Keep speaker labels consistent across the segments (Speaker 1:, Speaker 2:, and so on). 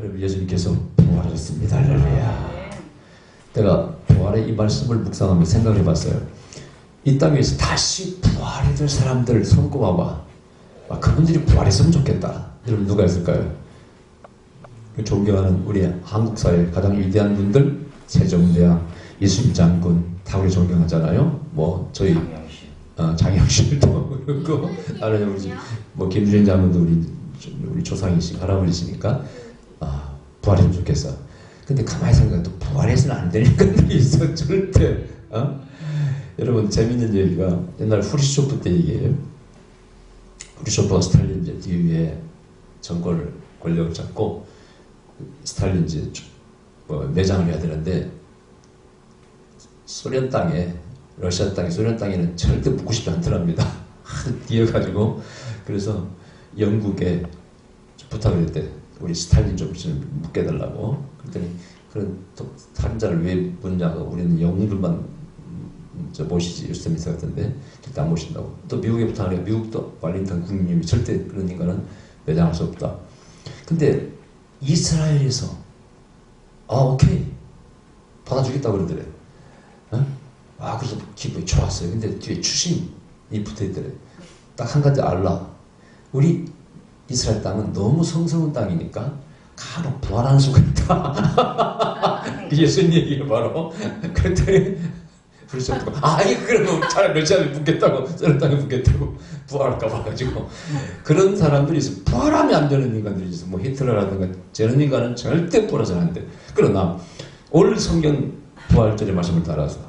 Speaker 1: 여러분, 예수님께서 부활하셨습니다. 할렐루야. 내가 부활의 이 말씀을 묵상하며 생각을 해봤어요. 이 땅 위에서 다시 부활이 될 사람들 손꼽아봐. 그분들이 부활했으면 좋겠다. 여러분, 누가 있을까요? 존경하는 우리 한국 사회 가장 위대한 분들, 세종대왕, 이순신 장군 다 우리 존경하잖아요. 뭐 저희 장영실도 그렇고, 다른 우리 뭐 김주인 장군도 우리 조상이시 할아버지시니까 부활했으면 좋겠어. 근데 가만히 생각해도 부활해서는 안 되는 것들이 있어, 절대. 여러분, 재밌는 얘기가 옛날 후르쇼프 때 얘기예요. 후르쇼프가 스탈린 이제 뒤에 정권을 권력을 잡고 스탈린 이제 뭐 매장을 해야 되는데, 소련 땅에, 러시아 땅에, 소련 땅에는 절대 묻고 싶지 않더랍니다. 하도 뛰어가지고. 그래서 영국에 부탁을 했대. 우리 스탈린 좀 묻게 해달라고. 그랬더니 그런 살인자를 왜 묻냐고. 우리는 영웅들만 모시지. 유스테미스 같은데 절대 안 모신다고. 또 미국에 부탁을 해요. 미국도 warrington 국님이 절대 그런 인간은 매장할 수 없다. 근데 이스라엘에서 오케이 받아주겠다고 그러더래. 그래서 기분이 좋았어요. 근데 뒤에 추심이 붙어있더래. 딱 한 가지 알라. 우리 이스라엘 땅은 너무 성스러운 땅이니까 간혹 부활하는 수가 있다. 예수님 얘기를 바로. 그랬더니 그러셨다고. 이거 그러면 차라리 러시아에 묻겠다고, 소련 땅에 묻겠다고, 부활할까 봐가지고. 그런 사람들이 있어. 부활하면 안 되는 인간들이 있어. 뭐 히틀러라든가 저런 인간은 절대 부활해서는 안 돼. 그러나 올 성경 부활절의 말씀을 따라서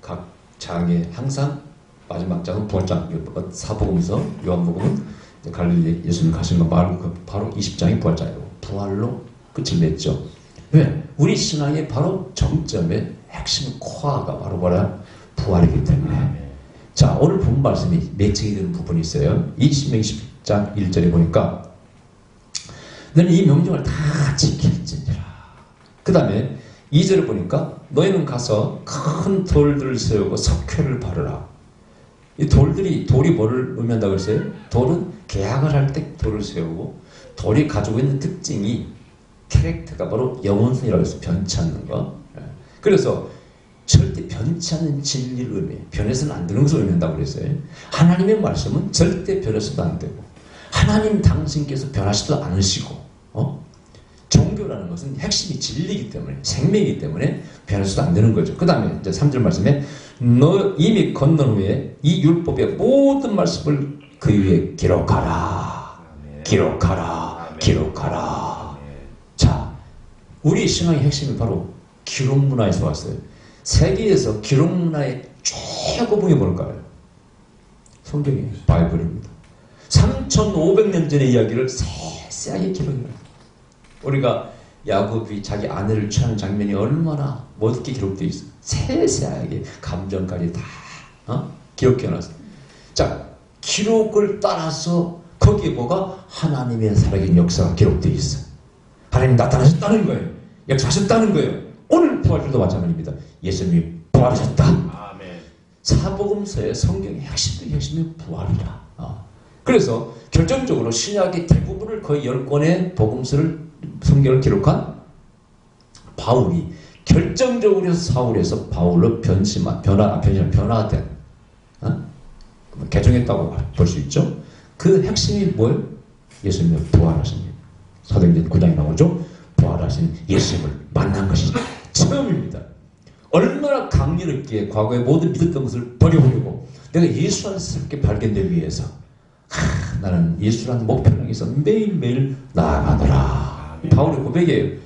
Speaker 1: 각 장에 항상 마지막 장은 부활장, 사복음서, 요한복음은 갈릴리 예수님 가신 거 말고 바로 20장이 부활장이고 부활로 끝을 맺죠. 왜? 우리 신앙의 바로 정점의 핵심 코어가 바로 뭐라? 부활이기 때문에. 자, 오늘 본 말씀이 매칭이 되는 부분이 있어요. 이 신명기 10장 1절에 보니까 너는 이 명령을 다 지킬지니라. 그 다음에 2절에 보니까 너희는 가서 큰 돌들을 세우고 석회를 바르라. 이 돌이 뭐를 의미한다고 했어요? 돌은 계약을 할 때 돌을 세우고, 돌이 가지고 있는 특징이 캐릭터가 바로 영원성이라고 해서 변치 않는 거. 그래서 절대 변치 않는 진리를 의미해요. 변해서는 안 되는 것을 의미한다고 그랬어요. 하나님의 말씀은 절대 변해서도 안 되고, 하나님 당신께서 변하시도 않으시고, 종교라는 것은 핵심이 진리이기 때문에, 생명이기 때문에 변해서도 안 되는 거죠. 그 다음에 이제 3절 말씀에 너 이미 건넌 후에 이 율법의 모든 말씀을 그 위에 기록하라. 기록하라. 기록하라. 자, 우리 신앙의 핵심이 바로 기록 문화에서 왔어요. 세계에서 기록 문화의 최고봉이 뭘까요? 성경이에요. 바이블입니다. 3,500년 전의 이야기를 세세하게 기록해요. 우리가 야곱이 자기 아내를 취하는 장면이 얼마나 멋있게 기록되어 있어. 세세하게 감정까지 다 기록해놨어. 자, 기록을 따라서 거기에 뭐가? 하나님의 살아계신 역사가 기록되어 있어. 하나님 나타나셨다는 거예요. 역사하셨다는 거예요. 오늘 부활절도 마찬가지입니다. 예수님이 부활하셨다. 아멘. 사복음서의 성경의 핵심이 부활이라. 그래서 결정적으로 신약의 대부분을 거의 10권의 복음서를 성경을 기록한 바울이 결정적으로 사울에서 바울로 변화된 개종했다고 볼 수 있죠. 그 핵심이 뭐예요? 예수님의 부활하십니다. 사도행전 9장에 나오죠. 부활하신 예수님을 만난 것이 처음입니다. 얼마나 강렬했기에 과거의 모든 믿었던 것을 버려버리고 내가 예수 안에서 발견되기 위해서 나는 예수라는 목표를 향해서 매일매일 나아가노라. 바울의 고백이에요.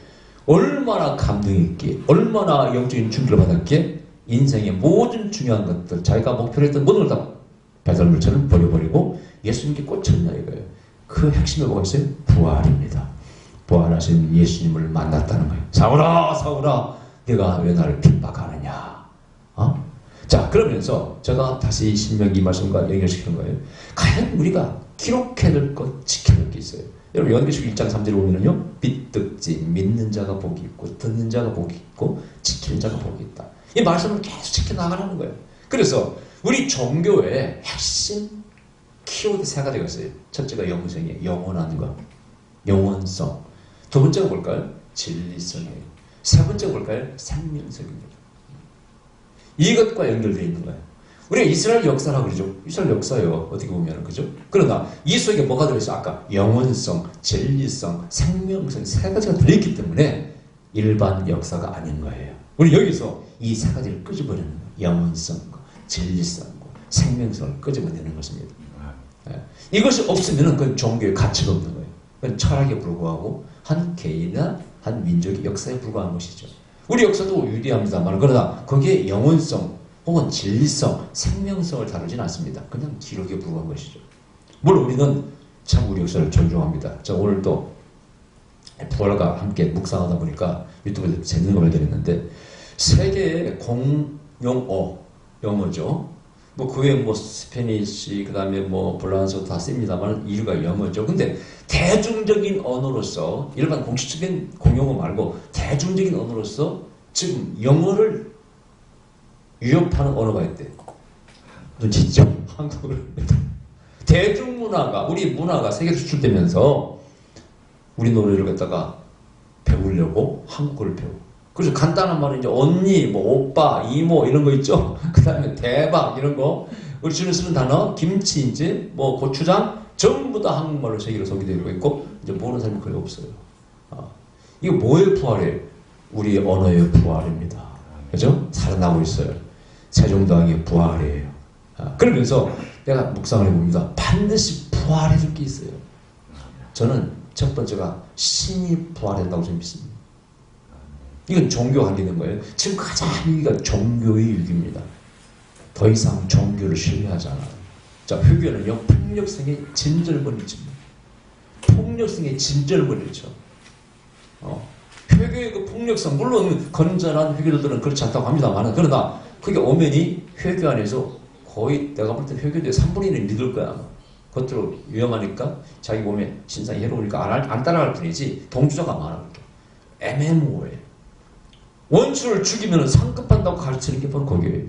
Speaker 1: 얼마나 감동이 있기에, 얼마나 영적인 충격을 받았기에 인생의 모든 중요한 것들, 자기가 목표로 했던 모든 걸 다 배설물처럼 버려버리고 예수님께 꽂혔냐 이거예요. 그 핵심이 뭐가 있어요? 부활입니다. 부활하신 예수님을 만났다는 거예요. 사울아, 사울아, 네가 왜 나를 핍박하느냐? 자, 그러면서 제가 다시 신명기 말씀과 연결시키는 거예요. 과연 우리가 기록해야 될 것, 지켜야 될 게 있어요. 여러분, 요한계시록 1장 3절에 보면요, 비득지 믿는 자가 복이 있고 듣는 자가 복이 있고 지키는 자가 복이 있다. 이 말씀을 계속 지켜나가라는 거예요. 그래서 우리 종교의 핵심 키워드 세 가지가 있어요. 첫째가 영생이에요. 영원한 것, 영원성. 두 번째가 뭘까요? 진리성이에요. 세 번째가 뭘까요? 생명성입니다. 이것과 연결되어 있는 거예요. 우리가 이스라엘 역사라고 그러죠. 이스라엘 역사예요. 어떻게 보면. 그죠? 그러나 이 속에 뭐가 들어있어요? 아까 영원성, 진리성, 생명성 세 가지가 들어있기 때문에 일반 역사가 아닌 거예요. 우리 여기서 이 세 가지를 끄집어내는 거예요. 영원성과 진리성과 생명성을 끄집어내는 것입니다. 이것이 없으면 그건 종교의 가치가 없는 거예요. 그건 철학에 불과하고 한 개인이나 한 민족의 역사에 불과한 것이죠. 우리 역사도 위대합니다만 그러나 거기에 영원성 혹은 진리성, 생명성을 다루진 않습니다. 그냥 기록에 불과한 것이죠. 물론 우리는 참 우리 역사를 존중합니다. 저 오늘도 부활과 함께 묵상하다 보니까 유튜브에 재능을 해드렸는데 세계의 공용어, 영어죠. 뭐 그 외에 뭐 스페니쉬 그다음에 뭐 불란서 다 씁니다만 이유가 영어죠. 근데 대중적인 언어로서 일반 공식적인 공용어 말고 대중적인 언어로서 지금 영어를 위협하는 언어가 있대. 눈치죠? 한국을 대중문화가 우리 문화가 세계 수출되면서 우리 노래를 갖다가 배우려고 한국어를 배우고 그래서 간단한 말은 이제 언니, 뭐 오빠, 이모 이런 거 있죠. 그 다음에 대박 이런 거. 우리 주로 쓰는 단어 김치 이제 뭐 고추장 전부 다 한국말로 세계로 소개되고 있고 이제 모르는 사람이 거의 없어요. 이거 뭐의 부활이에요? 우리 언어의 부활입니다. 그죠? 살아나고 있어요. 세종대왕의 부활이에요. 그러면서 내가 묵상을 해봅니다. 반드시 부활해줄 게 있어요. 저는 첫 번째가 신이 부활한다고 저는 믿습니다. 이건 종교가 한계된 거예요. 지금 가장 위기가 종교의 위기입니다. 더 이상 종교를 신뢰하지 않아요. 자, 회교는요, 폭력성의 진절머리입니다. 폭력성의 진절머리죠. 회교의 그 폭력성, 물론 건전한 회교들은 그렇지 않다고 합니다만, 그러나 그게 엄연히 회교 안에서 거의 내가 볼 때 회교도의 3분의 1은 믿을 거야. 겉으로 위험하니까 자기 몸에 신상이 해로우니까 안 따라갈 뿐이지 동조자가 많아. 애매모호해. 원수를 죽이면 상급한다고 가르치는 게 바로 거기에요.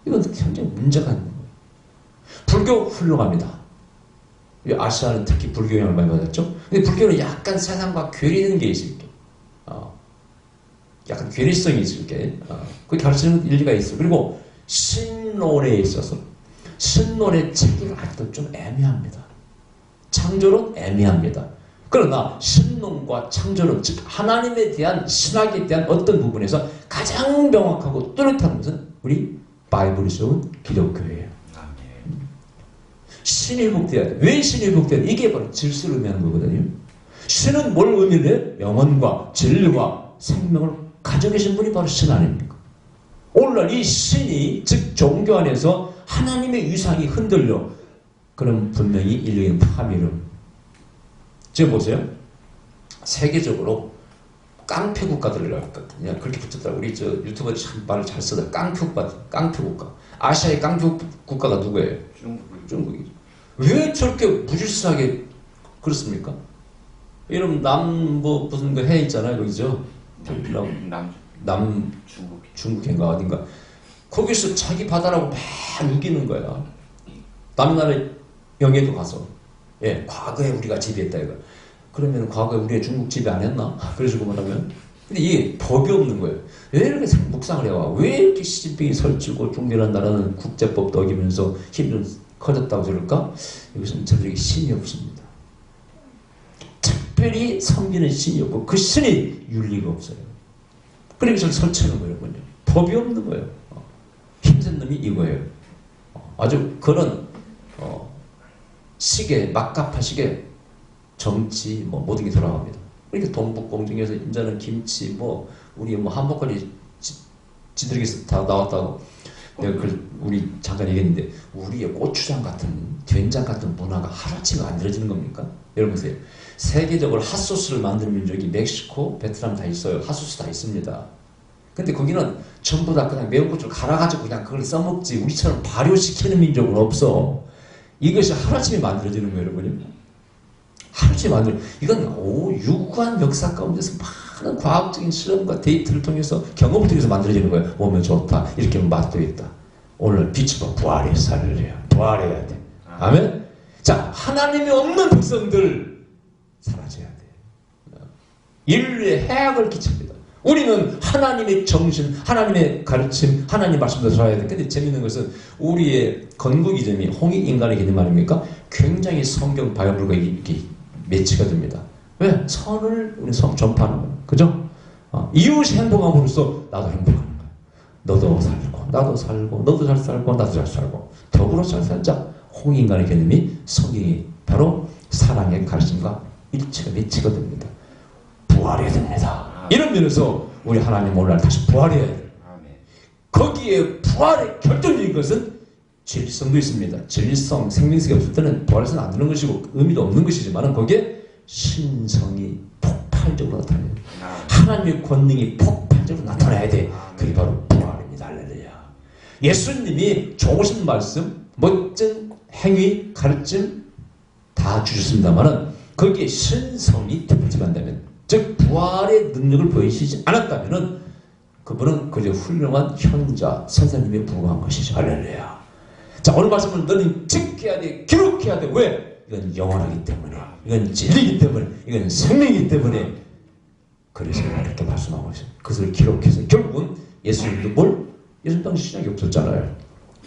Speaker 1: 이건 굉장히 문제가 있는 거예요. 불교 훌륭합니다. 아시아는 특히 불교 영향을 많이 받았죠. 근데 불교는 약간 세상과 괴리되는 게 있을 게, 약간 괴리성이 있을 게, 그 가르치는 일리가 있어요. 그리고 신론에 있어서 신론의 체계가 아직도 좀 애매합니다. 창조론 애매합니다. 그러나 신론과 창조론, 즉 하나님에 대한 신학에 대한 어떤 부분에서 가장 명확하고 뚜렷한 것은 우리 바이블이 세운 기독교예요. 신이 회복돼야 돼. 왜 신이 회복돼야 돼? 이게 바로 질서를 의미하는 거거든요. 신은 뭘 의미를 해요? 영혼과 진리와 생명을 가지고 계신 분이 바로 신 아닙니까? 오늘날 이 신이, 즉 종교 안에서 하나님의 위상이 흔들려. 그럼 분명히 인류의 파멸은. 지금 보세요. 세계적으로 깡패 국가들을 그렇게 붙였더라고요. 우리 저 유튜버 참 말을 잘 쓰다. 깡패 국가. 아시아의 깡패 국가가 누구예요? 중국이죠. 왜 저렇게 무질서하게 그렇습니까? 이런 뭐 무슨 그 해 있잖아요. 거기죠. 중국인가 어딘가. 거기서 자기 바다라고 막 우기는 거야. 남나라 영해도 가서. 예, 과거에 우리가 지배했다 이거. 그러면 과거에 우리가 중국 지배 안 했나? 그래서 그러면 근데 이게 법이 없는 거예요. 왜 이렇게 묵상을 해와? 왜 이렇게 시진핑이 설치고 중국이라는 나라는 국제법도 어기면서 힘이 커졌다고 저럴까? 여기서는 저들에게 신이 없습니다. 특별히 섬기는 신이 없고 그 신이 윤리가 없어요. 그러니까 설치하는 거예요. 법이 없는 거예요. 힘센 놈이 이거예요. 아주 그런 시계, 막가파 시계, 정치, 뭐 모든 게 돌아갑니다. 그러니까 동북공정에서 이제는 김치, 뭐 우리 뭐 한복까지 지들에게서 다 나왔다고 내가 우리 잠깐 얘기했는데 우리의 고추장 같은 된장 같은 문화가 하루아침에 만들어지는 겁니까? 여러분 보세요. 세계적으로 핫소스를 만드는 민족이 멕시코, 베트남 다 있어요. 핫소스 다 있습니다. 근데 거기는 전부 다 그냥 매운 고추를 갈아가지고 그냥 그걸 써먹지 우리처럼 발효시키는 민족은 없어. 이것이 하루아침에 만들어지는 거예요, 여러분요. 하루아침에 이건 유구한 역사 가운데서 많은 과학적인 실험과 데이터를 통해서 경험을 통해서 만들어지는 거예요. 오면 좋다. 이렇게 하면 맛도 있다. 오늘 빛이 부활의 살을 해요. 부활해야 돼. 아멘? 자, 하나님이 없는 백성들 사라져야 돼. 인류의 해악을 끼칩니다. 우리는 하나님의 정신, 하나님의 가르침, 하나님 말씀도 들어야 돼. 근데 재밌는 것은 우리의 건국 이념이 홍익인간의 개념 아닙니까? 굉장히 성경 바이블과 이렇게 매치가 됩니다. 왜? 선을 우리 전파하는 거예요. 그죠? 이웃이 행복함으로써 나도 행복하는 거예요. 너도 살고, 나도 살고, 너도 잘 살고, 나도 잘 살고, 더불어 잘 살자. 홍익인간의 개념이 성경이 바로 사랑의 가르침과 일치가 매치가 됩니다. 부활해야 됩니다. 이런 면에서 우리 하나님 오늘날 다시 부활해야 돼요. 거기에 부활의 결정적인 것은 진리성도 있습니다. 진리성, 생명성이 없을 때는 부활해서는 안 되는 것이고 의미도 없는 것이지만 거기에 신성이 폭발적으로 나타나요. 하나님의 권능이 폭발적으로 나타나야 돼. 그게 바로 부활입니다. 할렐루야. 예수님이 좋으신 말씀, 멋진 행위, 가르침 다 주셨습니다만 거기에 신성이 뒷받침한다면, 즉 부활의 능력을 보이시지 않았다면 그분은 그저 훌륭한 현자 선생님에 불과한 것이죠. 할렐루야. 자, 오늘 말씀은 너는 지켜야 돼, 기록해야 돼. 왜? 이건 영원하기 때문에, 이건 진리이기 때문에, 이건 생명이기 때문에. 그래서 이렇게 말씀하고 있어요. 그것을 기록해서 결국은 예수님도 예수님 당시 신약이 없었잖아요.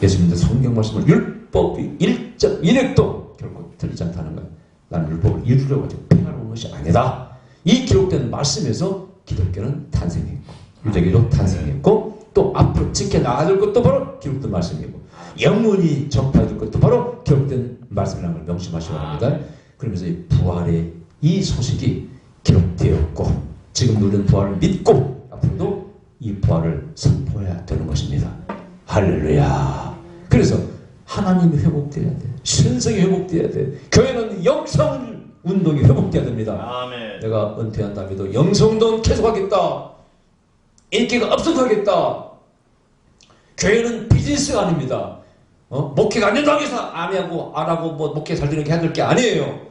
Speaker 1: 예수님도 성경 말씀을 율법이 1점 1핵도 결국 틀리지 않다는 거예요. 나는 율법을 이루려고 하지 폐하는 것이 아니다. 이 기록된 말씀에서 기독교는 탄생했고 유대교도 탄생했고 또 앞으로 지켜나가줄 것도 바로 기록된 말씀이고 영원히 전파해줄 것도 바로 기록된 말씀이라는 걸 명심하시기 바랍니다. 그러면서 이 부활의 이 소식이 기록되었고 지금 누리는 부활을 믿고 앞으로도 이 부활을 선포해야 되는 것입니다. 할렐루야. 그래서 하나님이 회복돼야 돼. 신성이 회복돼야 돼. 교회는 영성 운동이 회복돼야 됩니다.
Speaker 2: 아멘.
Speaker 1: 내가 은퇴한 다음에도 영성운동 계속하겠다. 인기가 없어가겠다. 교회는 비즈니스가 아닙니다. 목회가 안 된다고 해서 안 하고 뭐 목회 잘 되는 게 해야 될 게 아니에요.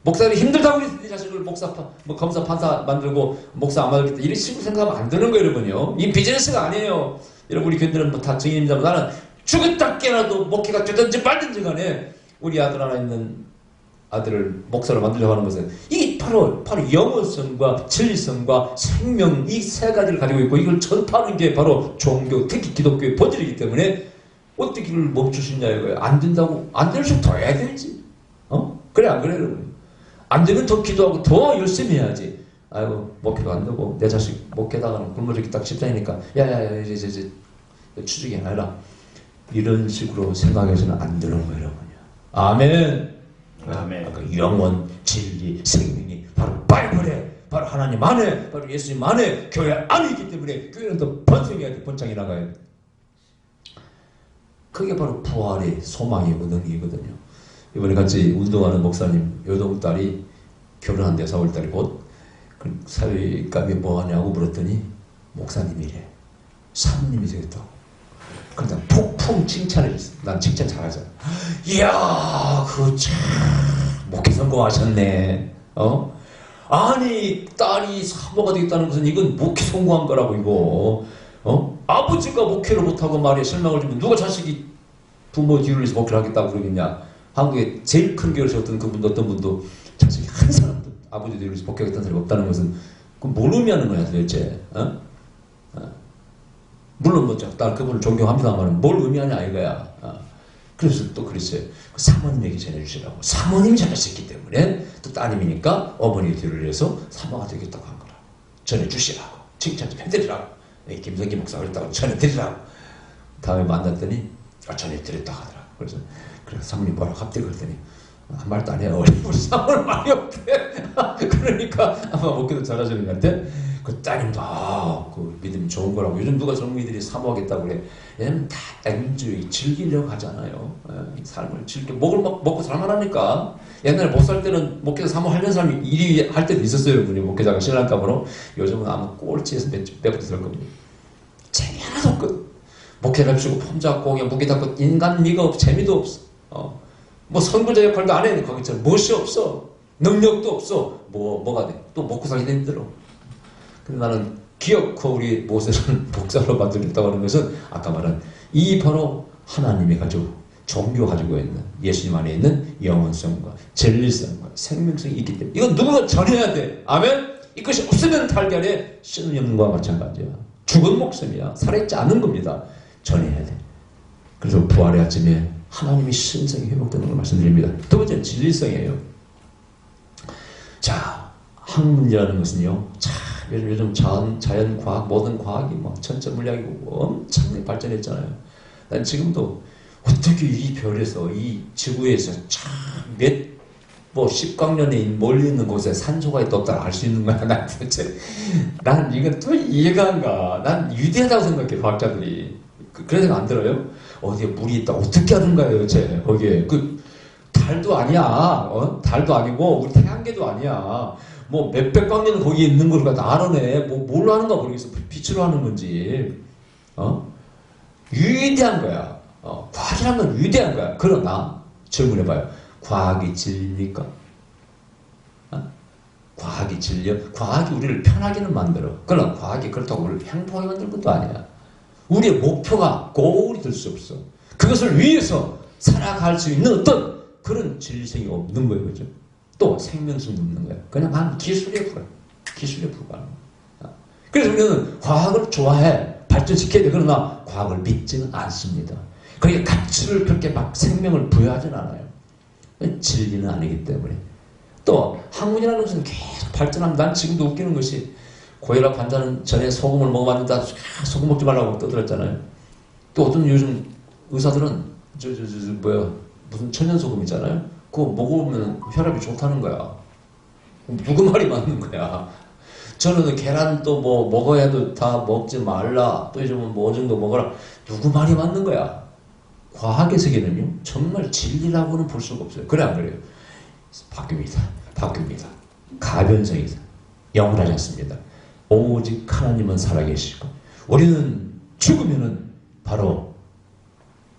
Speaker 1: 목사들이 힘들다고 해서 이 자식을 검사 판사 만들고 목사 안 만들겠다 이런 식으로 생각하면 안 되는 거예요, 여러분요. 이 비즈니스가 아니에요. 여러분 우리 교인들은 뭐 다 증인입니다만 나는 죽었다 깨라도 목회가 되든지 말든지 간에 우리 아들 하나 있는 아들을 목사로 만들려고 하는 것은 이게 바로 영어성과 진리성과 생명 이 세 가지를 가지고 있고 이걸 전파하는 게 바로 종교, 특히 기독교의 본질이기 때문에 어떻게 이걸 멈추시냐 이거예요. 안 된다고, 안 될수록 더 해야 되지. 그래 안 그래 여러분? 안 되면 더 기도하고 더 열심히 해야지. 아이고 목회도 안 되고 내 자식 목회다가는 굶어 죽기 딱 십자이니까 야야야 이제 추적이 아니라 이런 식으로 생각해서는 안 되는 거예요 여러분. 아멘.
Speaker 2: 아멘.
Speaker 1: 아까 영원, 진리, 생명이 바로 바이블에, 바로 하나님 안에, 바로 예수님 안에, 교회 안에 있기 때문에 교회는 더 번성해야 돼, 번창이 나가야 돼. 그게 바로 부활의 소망이고 능력이거든요. 이번에 같이 운동하는 목사님 여동 딸이 결혼한대. 4월달에 곧 사회감이 뭐하냐고 물었더니 목사님이래. 사모님이 되겠다고. 그러니까 폭풍 칭찬을 했어. 난 칭찬 잘하잖아. 이야, 참 목회 성공하셨네. 아니 딸이 사모가 되겠다는 것은 이건 목회 성공한 거라고 이거. 아버지가 목회를 못하고 말이야 실망을 주면 누가 자식이 부모 뒤를 위해서 목회를 하겠다고 그러겠냐. 한국에 제일 큰 교회를 세웠던 그분도 어떤 분도 자식이 한 사람도 아버지 뒤를 위해서 목회하겠다는 사람이 없다는 것은 그건 뭘 의미하는 거야 도대체. 물론 뭐 딸 그분을 존경합니다만 뭘 의미하냐 이거야. 그래서 또 그랬어요. 사모님에게 전해주시라고. 사모님이 전했었기 때문에 또 따님이니까 어머니 뒤를 위해서 사모가 되겠다고 한 거라. 전해주시라고. 칭찬 좀 해드리라고. 김성기 목사가 그랬다고 전해드리라고. 다음에 만났더니 전해드렸다고 하더라고. 그래서 사모님 뭐라고 갑자기 그랬더니 한 말도 안 해요. 우리 사모는 말이 없대. 그러니까 아마 먹기도 잘하시는 것 같아. 그 따님도 그 믿음이 좋은 거라고. 요즘 누가 젊은이들이 사모하겠다고 그래. 얘는 다 애민주의 즐기려고 하잖아요. 삶을 즐겨 먹고 살만하니까. 옛날에 못 살 때는 목회자 사모하려는 사람이 일이 할 때도 있었어요. 여러분이 목회자가 신랑감으로. 요즘은 아마 꼴찌에서 몇 분 들 겁니다. 재미 하나도 없거든. 목회를 해주고 폼 잡고 그냥 무게 잡고 인간미가 없어. 재미도 없어. 뭐 선구자 역할도 안 해. 거기처럼 무엇이 없어. 능력도 없어. 뭐가 돼. 또 먹고 살기도 힘들어. 근데 나는 기어코 우리 모세를 목사로 만들겠다고 하는 것은 아까 말한 이 바로 하나님이 가지고 종교가 가지고 있는 예수님 안에 있는 영원성과 진리성과 생명성이 있기 때문에 이건 누군가 전해야 돼. 아멘? 이것이 없으면 달걀에 씨는 없는 것과 마찬가지야. 죽은 목숨이야. 살아있지 않은 겁니다. 전해야 돼. 그래서 부활의 아침에 하나님이 신성이 회복되는 걸 말씀드립니다. 두 번째는 진리성이에요. 자, 학문이라는 것은요, 참 요즘 자연과학, 모든 과학이 막 천체물리학이고 엄청나게 발전했잖아요. 난 지금도 어떻게 이 별에서, 이 지구에서 뭐 10광년에 멀리 있는 곳에 산소가 있다 없다 알 수 있는 거야. 난 도대체, 난 이건 또 이해가 안 가. 난 위대하다고 생각해, 과학자들이. 그런 생각 안 들어요? 어디에 물이 있다. 어떻게 하는 거야, 도대체. 거기에. 달도 아니야. 달도 아니고, 우리 태양계도 아니야. 뭐, 몇백 광년은 거기에 있는 걸 알아내. 뭘로 하는가 모르겠어. 빛으로 하는 건지. 위대한 거야. 과학이란 건 위대한 거야. 그러나, 질문해봐요. 과학이 진리입니까? 과학이 진리야? 과학이 우리를 편하게는 만들어. 그러나 과학이 그렇다고 우리를 행복하게 만드는 것도 아니야. 우리의 목표가 고울이 될 수 없어. 그것을 위해서 살아갈 수 있는 어떤 그런 진리성이 없는 거예요. 그죠? 또 생명성도 없는 거야. 그냥 한 기술에 불과한 거야. 그래서 우리는 과학을 좋아해. 발전시켜야 돼. 그러나 과학을 믿지는 않습니다. 그러니까 가치를 그렇게 막 생명을 부여하진 않아요. 진리는 아니기 때문에. 또 학문이라는 것은 계속 발전합니다. 난 지금도 웃기는 것이 고혈압 환자는 전에 소금을 먹어봤는데 소금 먹지 말라고 떠들었잖아요. 또 어떤 요즘 의사들은 무슨 천연소금 있잖아요. 그거 먹으면 혈압이 좋다는 거야. 누구 말이 맞는 거야. 저는 계란 또 뭐 먹어야 도 다 먹지 말라. 또 요즘은 뭐 정도 먹어라. 누구 말이 맞는 거야. 과학의 세계는요, 정말 진리라고는 볼 수가 없어요. 그래, 안 그래요? 바뀝니다. 가변성이다. 영원하지 않습니다. 오직 하나님은 살아계시고, 우리는 죽으면은 바로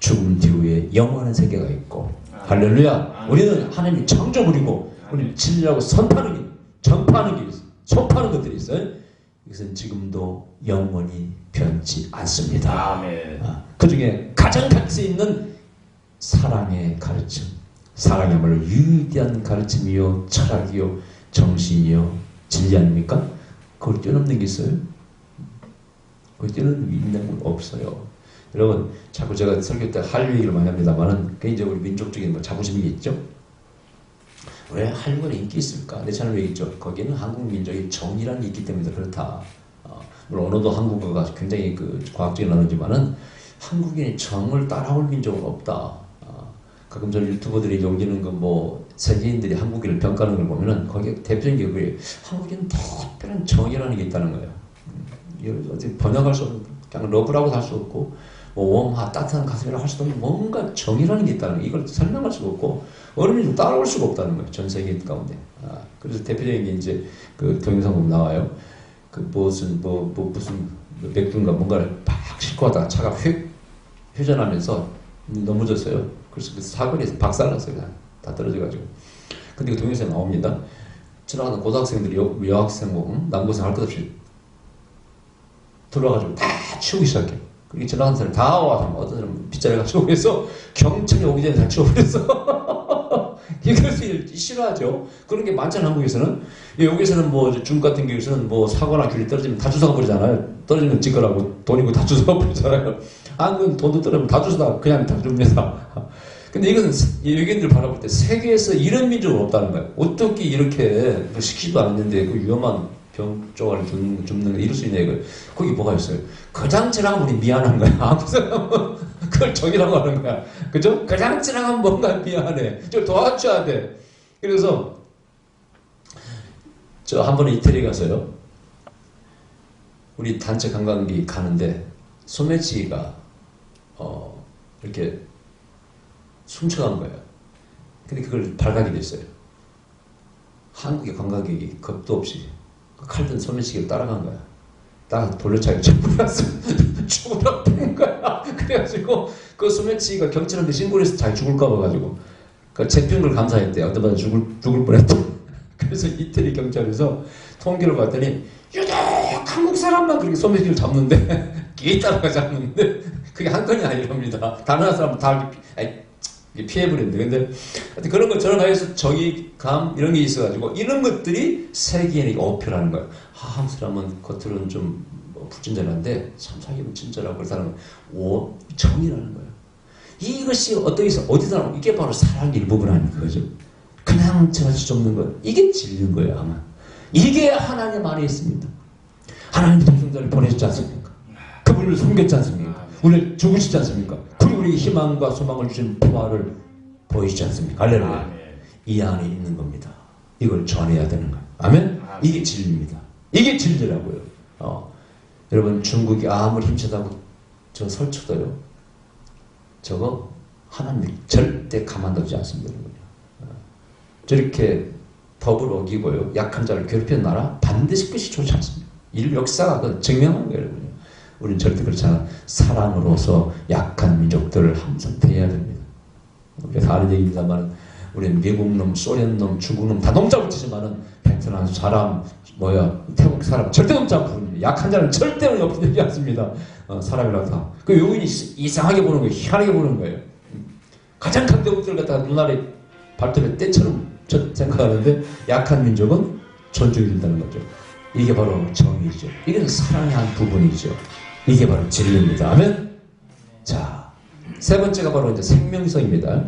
Speaker 1: 죽음 뒤에 영원한 세계가 있고, 할렐루야! 우리는 하나님이 창조물이고, 우리는 진리라고 전파하는 게 있어요. 소파하는 것들이 있어요. 이것은 지금도 영원히 변치 않습니다.
Speaker 2: 아멘.
Speaker 1: 그 중에 가장 가치 있는 사랑의 가르침, 사랑이야말로 위대한 가르침이요, 철학이요, 정신이요, 진리 아닙니까? 그걸 뛰어넘는 게 있어요? 그걸 뛰어넘는 건 없어요. 여러분, 자꾸 제가 설교 때 한류 얘기를 많이 합니다만은 개인적으로 민족적인 뭐 자부심이 있죠? 왜 한류가 인기 있을까? 내 채널에 얘기했죠. 거기는 한국 민족의 정이라는 게 있기 때문에 그렇다. 물론 언어도 한국어가 굉장히 과학적인 언어지만은 한국인이 정을 따라올 민족은 없다. 가끔 저 유튜버들이 여기는 세계인들이 한국인을 평가하는 걸 보면은 거기에 대표적인 게 한국인은 특별한 정이라는 게 있다는 거예요. 어떻게 번역할 수 없는, 그냥 러브라고 할 수 없고, 웜하, 따뜻한 가슴이라고 할 수도 없는 뭔가 정이라는 게 있다는 거예요. 이걸 설명할 수가 없고, 어느 민족 따라올 수가 없다는 거예요. 전 세계인 가운데. 그래서 대표적인 게 이제 동영상 보면 나와요. 무슨 맥주인가 뭔가를 팍 싣고 하다가 차가 회전하면서 넘어졌어요. 그래서 그 사거리에서 박살났어요. 그냥 다 떨어져가지고. 근데 그 동영상에 나옵니다. 지나가는 고등학생들이 여학생 남고생 할 것 없이 들어와가지고 다 치우기 시작해. 그리고 지나가는 사람이 다 와서 어떤 사람은 빗자루 가지고 해서 경찰이 오기 전에 다 치워버렸어. 이것을 싫어하죠. 그런 게 많잖아요, 한국에서는. 여기서는 중 같은 경우에서는 사고나 귤이 떨어지면 다 주워가 버리잖아요. 떨어지면 찍으라고 돈이고 다 주워가 버리잖아요. 한국은 돈도 떨어지면 다 주워다 그냥 다 줍니다. 근데 이건 외계인들 바라볼 때 세계에서 이런 민족은 없다는 거예요. 어떻게 이렇게 시키지도 않는데 그 위험한 병 쪼가리 줍는 이럴 수 있냐 이거. 거기 뭐가 있어요? 그냥 지나가면 우리 미안한 거야. 아무 사람은 그걸 정이라고 하는 거야. 그죠? 그냥 지나가면 뭔가 미안해. 좀 도와줘야 돼. 그래서 저 한 번에 이태리 가서요. 우리 단체 관광객이 가는데 소매치기가 이렇게 훔쳐간 거예요. 근데 그걸 발각이 됐어요. 한국의 관광객이 겁도 없이 칼든 소매치기를 따라간 거야. 딱 돌려차기를 쳐버렸으면 죽으라고 뺀 거야. 그래가지고 그 소매치기가 경찰한테 신고를 해서 자기 죽을까 봐가지고 잡힌 걸 감사했대. 어떤 분 죽을 뻔했대. 그래서 이태리 경찰에서 통계를 봤더니 유독 한국 사람만 그렇게 소매치기를 잡는데 기에 따라가 잡는데 그게 한 건이 아니랍니다. 다른 사람은 다 피해버렸는데, 근데 하여튼 그런 것처럼 해서 정의감 이런 게 있어가지고 이런 것들이 세계인에게 어필하는 거예요. 한 사람은 겉으로는 좀 불친절한데 참 사기는 친절하고 그렇다는 정의라는 거예요. 이것이 어디서 나오고 이게 바로 사랑 일부분 아닌 거죠. 그냥 저같이 좁는 거 이게 진리인 거예요 아마. 이게 하나님 안에 있습니다. 하나님 동생자를 보내셨지 않습니까? 그분을 섬겼지 않습니까? 우리를 죽으시지 않습니까? 그리고 우리에게 희망과 소망을 주신 부활을 보이시지 않습니까? 할렐루야. 이 안에 있는 겁니다. 이걸 전해야 되는 거예요. 아멘? 이게 진리입니다. 이게 진리라고요. 여러분 중국이 아무리 힘쓰다고 저 설쳐도요. 저거 하나님 절대 가만두지 않습니다. 저렇게 법을 어기고요. 약한 자를 괴롭히는 나라 반드시 끝이 좋지 않습니다. 이 역사가 그 증명한 거예요. 여러분. 우리는 절대 그렇지 않아. 사랑으로서 약한 민족들을 항상 대해야 됩니다. 그래서 하는 얘기입니다만 우리는 미국놈, 소련놈, 중국놈 다 nom자 붙이지만은 베트남 사람, 태국 사람 절대 nom자 안 부릅니다. 약한 자는 절대 없지 않습니다. 사람이라도 다. 그 요인이 이상하게 보는 거예요. 희한하게 보는 거예요. 가장 강대 국들을 갖다가 눈알에 발톱에 때처럼 생각하는데 약한 민족은 존중이 된다는 거죠. 이게 바로 정의죠. 이건 사랑의 한 부분이죠. 이게 바로 진리입니다. 아멘? 자, 세 번째가 바로 이제 생명성입니다.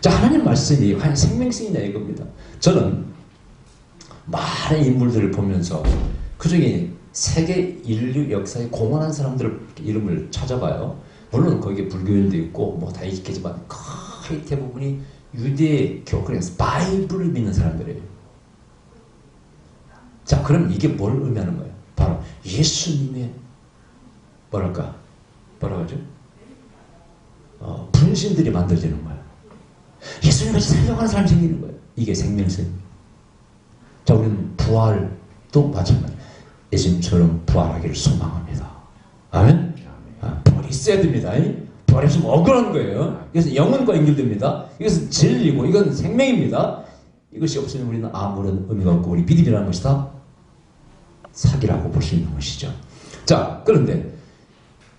Speaker 1: 자, 하나님 말씀이 과연 생명성이냐 이겁니다. 저는 많은 인물들을 보면서 그 중에 세계 인류 역사에 공헌한 사람들 이름을 찾아봐요. 물론 거기에 불교인도 있고 뭐 다 있겠지만 거의 대부분이 유대교, 그래서 바이블을 믿는 사람들이에요. 자, 그럼 이게 뭘 의미하는 거예요? 바로 예수님의 뭐라고 하죠? 분신들이 만들어지는 거예요. 예수님같이 살려가는 사람이 생기는 거예요. 이게 생명성입니다. 자, 우리는 부활도 마찬가지예요. 예수님처럼 부활하기를 소망합니다. 아멘? 부활이 있어야 됩니다. 부활이 없으면 억울한 거예요. 이것은 영혼과 연결됩니다. 이것은 진리고 이건 생명입니다. 이것이 없으면 우리는 아무런 의미가 없고 우리 믿음이라는 것이 다 사기라고 볼 수 있는 것이죠. 자, 그런데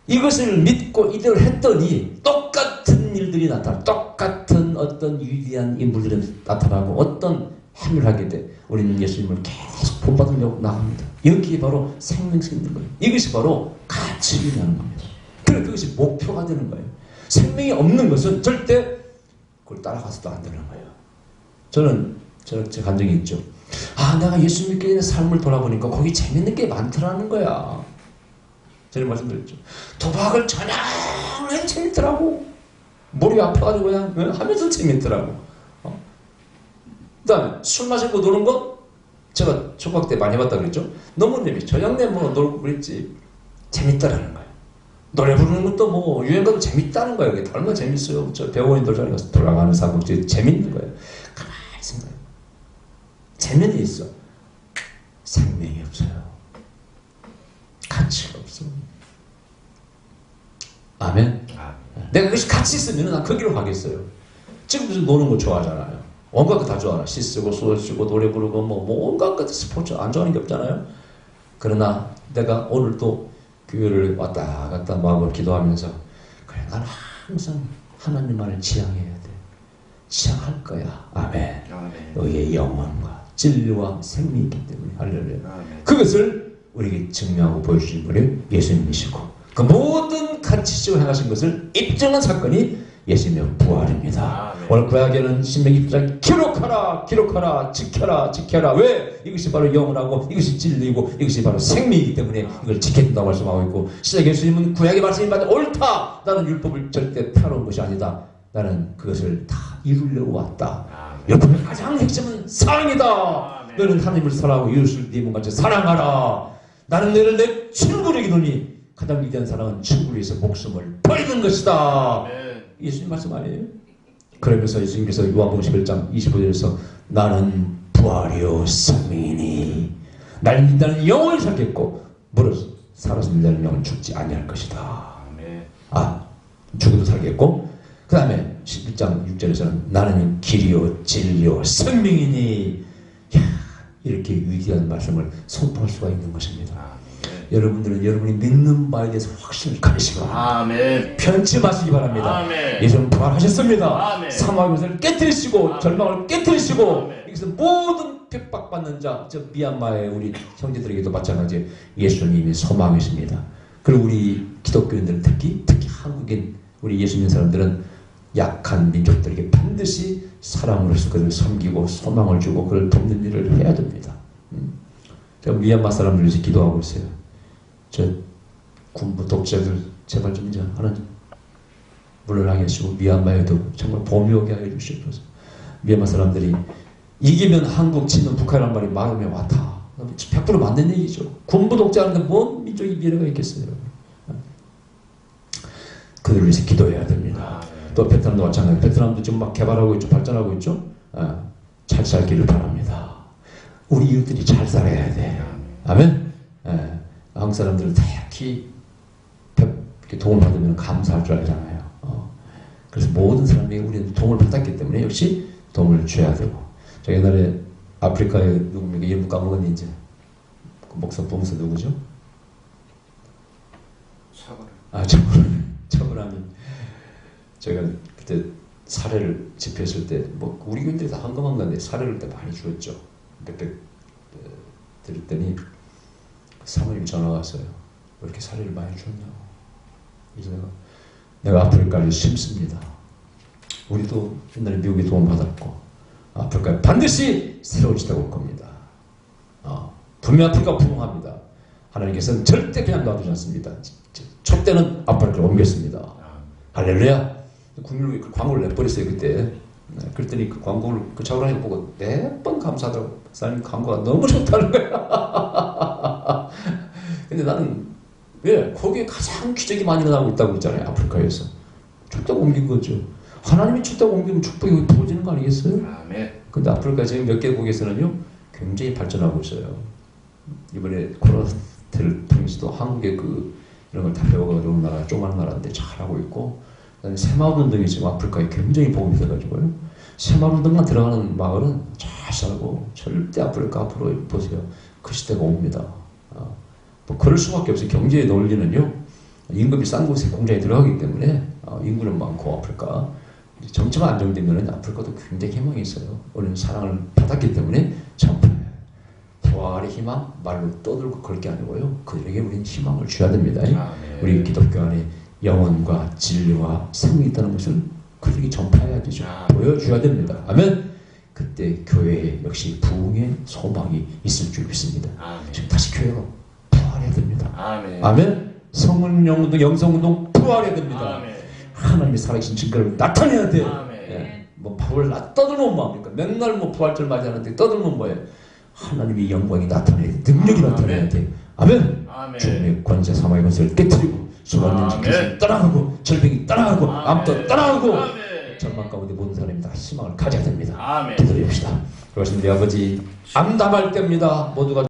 Speaker 1: 이것을 믿고 이대로 했더니 똑같은 일들이 나타나, 똑같은 어떤 위대한 인물들이 나타나고 어떤 행위를 하게 돼. 우리는 예수님을 계속 본받으려고 나갑니다. 여기에 바로 생명성이 있는 거예요. 이것이 바로 가치라는 겁니다. 그래서 그것이 목표가 되는 거예요. 생명이 없는 것은 절대 그걸 따라가서도 안 되는 거예요. 저는 제 감정이 있죠. 내가 예수 믿게 되는 삶을 돌아보니까 거기 재밌는 게 많더라는 거야. 전에 말씀드렸죠. 도박을 전혀 재밌더라고. 머리 아파가지고 그냥 하면서 재밌더라고. 그 다음에 술 마시고 노는 거 제가 초등학교 때 많이 해봤다 그랬죠. 너무 재밌어. 저녁 내 뭐 놀고 그랬지. 재밌다라는 거예요. 노래 부르는 것도 뭐 유행가도 재밌다는 거예요. 그게 얼마나 재밌어요. 저 배우인 돌자리 가서 돌아가는 사고지 재밌는 거예요. 가만히 생각해. 재미는 있어. 생명이 없어요. 가치가 없어. 아멘? 내가 그것이 같이 있으면 난 거기로 가겠어요. 지금 무슨 노는 거 좋아하잖아요. 온갖 거 다 좋아하나. 시 쓰고 소리 쓰고 노래 부르고 뭐 온갖 것 스포츠 안 좋아하는 게 없잖아요. 그러나 내가 오늘 또 교회를 왔다 갔다 마음으로 기도하면서 그래 난 항상 하나님만을 지향해야 돼. 지향할 거야. 아멘. 너의 영혼과 진리와 생명이 있기 때문에 할렐루야. 그것을 우리에게 증명하고 보여주신 분이 예수님이시고 그 모든 가치적으로 행하신 것을 입증한 사건이 예수님의 부활입니다. 오늘 구약에는 신명기 10장 기록하라 기록하라 지켜라 지켜라. 왜? 이것이 바로 영원하고 이것이 진리이고 이것이 바로 생명이기 때문에 이걸 지켜야 된다고 말씀하고 있고 시작 예수님은 구약의 말씀이 맞아 옳다. 나는 율법을 절대 펴놓은 것이 아니다. 나는 그것을 다 이루려고 왔다. 율법의 가장 핵심은 사랑이다. 너는 하나님을 사랑하고 이웃을 네 몸같이 사랑하라. 나는 너를 내 친구로 이기노니 가장 위대한 사랑은 친구를 위해서 목숨을 버리는 것이다. 예수님 말씀 아니에요? 그러면서 예수님께서 요한복음 11장 25절에서 나는 부활이요 생명이니 날 믿는 영원히 살겠고 무릇 살아서 믿는 영은 죽지 아니할 것이다. 죽어도 살겠고 그 다음에 11장 6절에서는 나는 길이요 진리요 생명이니 이렇게 위대한 말씀을 선포할 수가 있는 것입니다. 여러분들은 여러분이 믿는 바에 대해서 확신을 가지시고
Speaker 2: 아멘.
Speaker 1: 편치 마시기 바랍니다.
Speaker 2: 아멘.
Speaker 1: 예수님 부활하셨습니다.
Speaker 2: 아멘.
Speaker 1: 사망의 것을 깨뜨리시고 절망을 깨뜨리시고
Speaker 2: 아멘.
Speaker 1: 여기서 모든 핍박받는 자, 저 미얀마의 우리 형제들에게도 마찬가지 예수님이 소망이십니다. 그리고 우리 기독교인들은 특히 한국인 우리 예수 믿는 사람들은 약한 민족들에게 반드시 사랑으로서 그들을 섬기고 소망을 주고 그를 돕는 일을 해야 됩니다. 제가 미얀마 사람들 위해서 기도하고 있어요. 저 군부 독재들 제발 좀 이제 하나님 물러나게 하시고 미얀마에도 정말 봄이 오게 하여 주시옵소서. 미얀마 사람들이 이기면 한국, 지면 북한이란 말이 마음에 와닿아. 100% 맞는 얘기죠. 군부 독재하는데 뭔 민족이 미래가 있겠어요. 그들을 위해서 기도해야 됩니다. 또 베트남도 마찬가지. 베트남도 지금 막 개발하고 있죠. 발전하고 있죠. 잘 살기를 바랍니다. 우리 이웃들이 잘 살아야 돼. 아멘. 한국 사람들은 특히 도움을 받으면 감사할 줄 알잖아요. 그래서 모든 사람이 우리는 도움을 받았기 때문에 역시 도움을 줘야 되고. 저 옛날에 아프리카에 누굽니까? 이름 까먹었니 이제. 그 목사 봉사 누구죠? 차고라니. 제가 그때 사례를 집회했을 때 뭐 우리 교인들이 다 한가만 건데 사례를 그때 많이 주었죠. 몇백 드렸더니 사모님 전화가 왔어요. 왜 이렇게 사례를 많이 줬냐고. 그래서 내가 아프리카를 심습니다. 우리도 옛날에 미국에 도움 받았고 아프리카에 반드시 새로운 시대가 올 겁니다. 분명 아프리카 부흥합니다. 하나님께서는 절대 그냥 놔두지 않습니다. 촛대는 아프리카로 옮겼습니다. 할렐루야. 국민을 광고를 내버렸어요 그때. 그랬더니 그 광고를 그 차고라니 보고 몇 번 감사하더라고. 사장님 광고가 너무 좋다는 거야. 근데 나는 왜 거기에 가장 기적이 많이 일어나고 있다고 했잖아요. 아프리카에서 촛대가 옮긴 거죠. 하나님이 촛대가 옮기면 축복이 부어지는 거 아니겠어요?
Speaker 2: 아멘.
Speaker 1: 근데 아프리카 지금 몇 개국에서는요 굉장히 발전하고 있어요. 이번에 코로나를 통해서도 한국의 이런 걸 다 배워가지고 어느 나라 조그만 나라인데 잘하고 있고, 그다음에 새마을운동이 지금 아프리카에 굉장히 보험이 돼가지고요. 새마을운동만 들어가는 마을은 잘 살고 절대 아프리카 앞으로 보세요. 그 시대가 옵니다. 뭐 그럴 수밖에 없어요. 경제의 논리는요. 임금이 싼 곳에 공장에 들어가기 때문에 인구는 많고 아프리카 정치만 안정되면 아프리카도 굉장히 희망이 있어요. 우리는 사랑을 받았기 때문에 전파해요. 부활의 희망 말로 떠들고 그럴 게 아니고요. 그들에게 우리는 희망을 줘야 됩니다. 우리 기독교 안에 영혼과 진리와 생명이 있다는 것을 그들에게 전파해야 되죠. 보여줘야 됩니다. 아멘. 그때 교회에 역시 부흥의 소망이 있을 줄 믿습니다. 지금 다시 교회가 부활해야 됩니다. 아멘. 성운동도 영성운동 부활해야 됩니다. 하나님의 살아계신 증거를 나타내야 돼. 뭐 부활 떠들면 뭐합니까? 맨날 뭐 부활절 맞이하는데 떠들면 뭐예요? 하나님의 영광이 나타내야 돼. 능력이 나타내야 돼. 아멘. 주님의 권세 사망의 권세를 깨뜨리고 수많은 귀신이 떠나가고 절병이 떠나가고 암도 떠나가고 절망 가운데 모든 사람이 다 희망을 가져야 됩니다. 기도해 봅시다. 그러신 우리 아버지 암담할 때입니다. 모두가